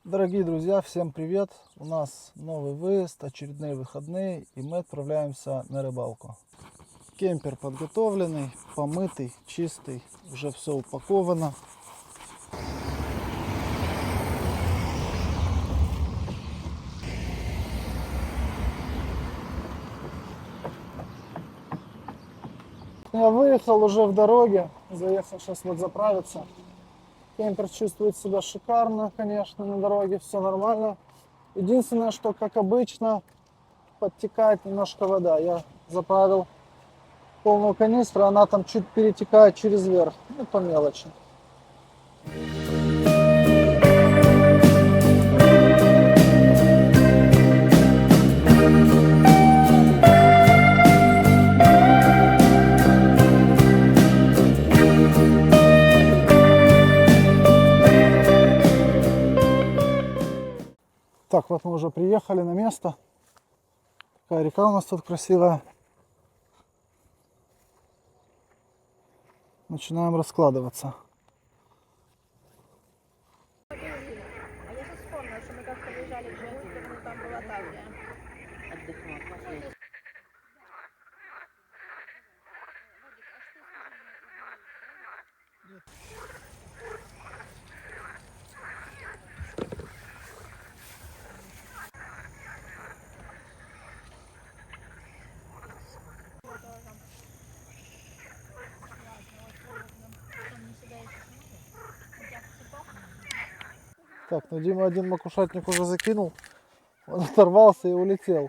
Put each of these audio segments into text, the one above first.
Дорогие друзья, всем привет! У нас новый выезд, очередные выходные, и мы отправляемся на рыбалку. Кемпер подготовленный, помытый, чистый, уже все упаковано. Я выехал уже в дороге, заехал сейчас вот заправиться. Кемпер чувствует себя шикарно, конечно, на дороге, все нормально. Единственное, что, как обычно, подтекает немножко вода. Я заправил полную канистру, она там чуть перетекает через верх, ну по мелочи. Так, вот мы уже приехали на место. Такая река у нас тут красивая. Начинаем раскладываться. А я сейчас вспомнила, что мы как-то выезжали в другую сторону, там была Таврия. Отдыхать. Так, ну Дима один макушатник уже закинул. Он оторвался и улетел.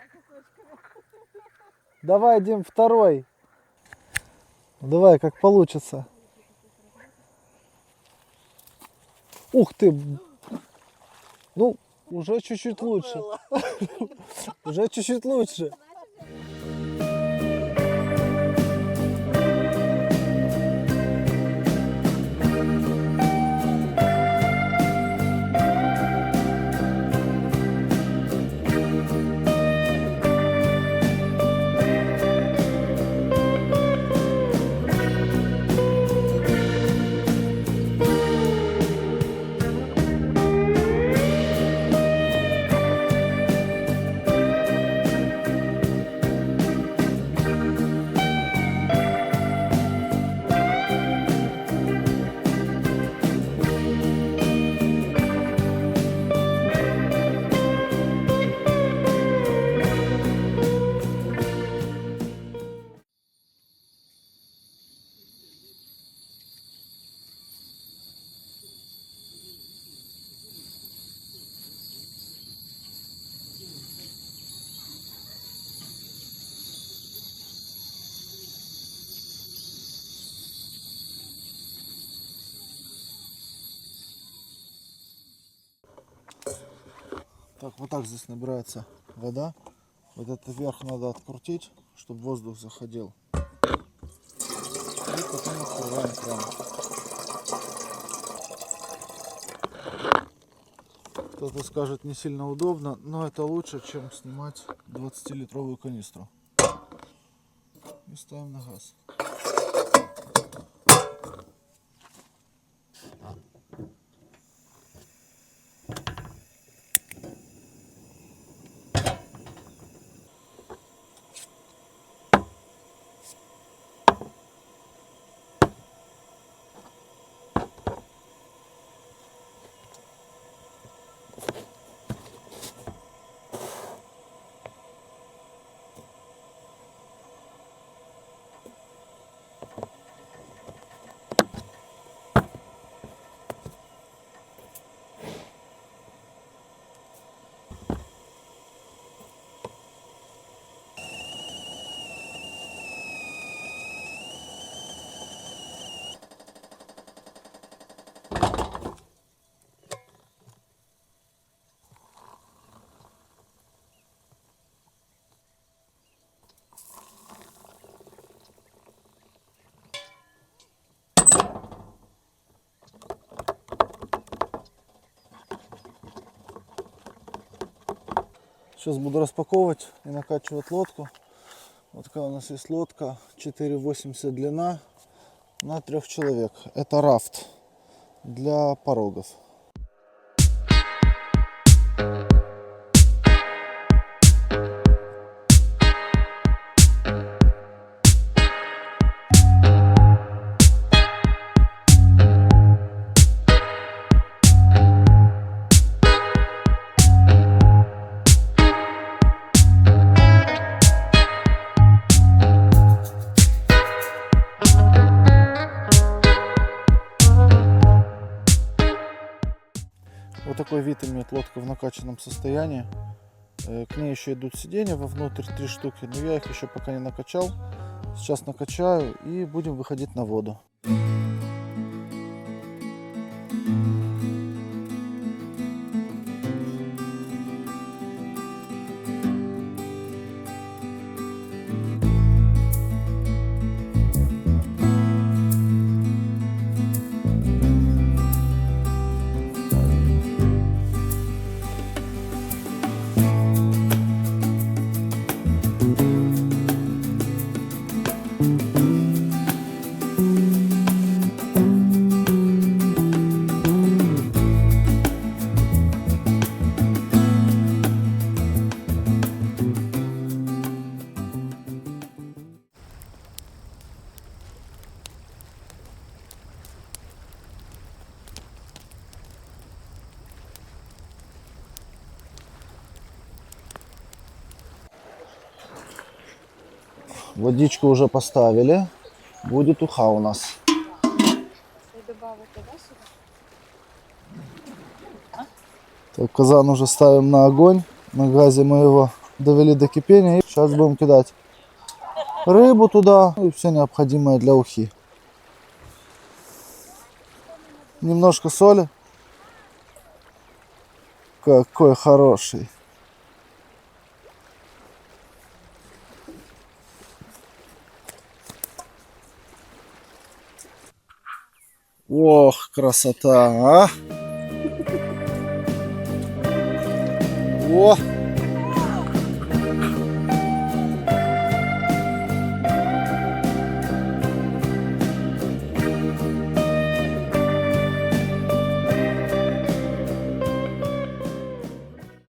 Давай, Дим, второй. Давай, как получится. Ух ты! Ну, уже чуть-чуть лучше. Уже чуть-чуть лучше. Так, вот так здесь набирается вода. Вот этот верх надо открутить, чтобы воздух заходил. И потом открываем кран. Кто-то скажет, не сильно удобно, но это лучше, чем снимать 20-литровую канистру. И ставим на газ. Сейчас буду распаковывать и накачивать лодку. Вот такая у нас есть лодка, 4,80 длина на 3 человек. Это рафт для порогов. Вот такой вид имеет лодка в накачанном состоянии. К ней еще идут сиденья вовнутрь, 3 штуки, но я их еще пока не накачал. Сейчас накачаю и будем выходить на воду. Водичку уже поставили. Будет уха у нас. Так, казан уже ставим на огонь. На газе мы его довели до кипения. И сейчас будем кидать рыбу туда и все необходимое для ухи. Немножко соли. Какой хороший. Ох, красота, а! О!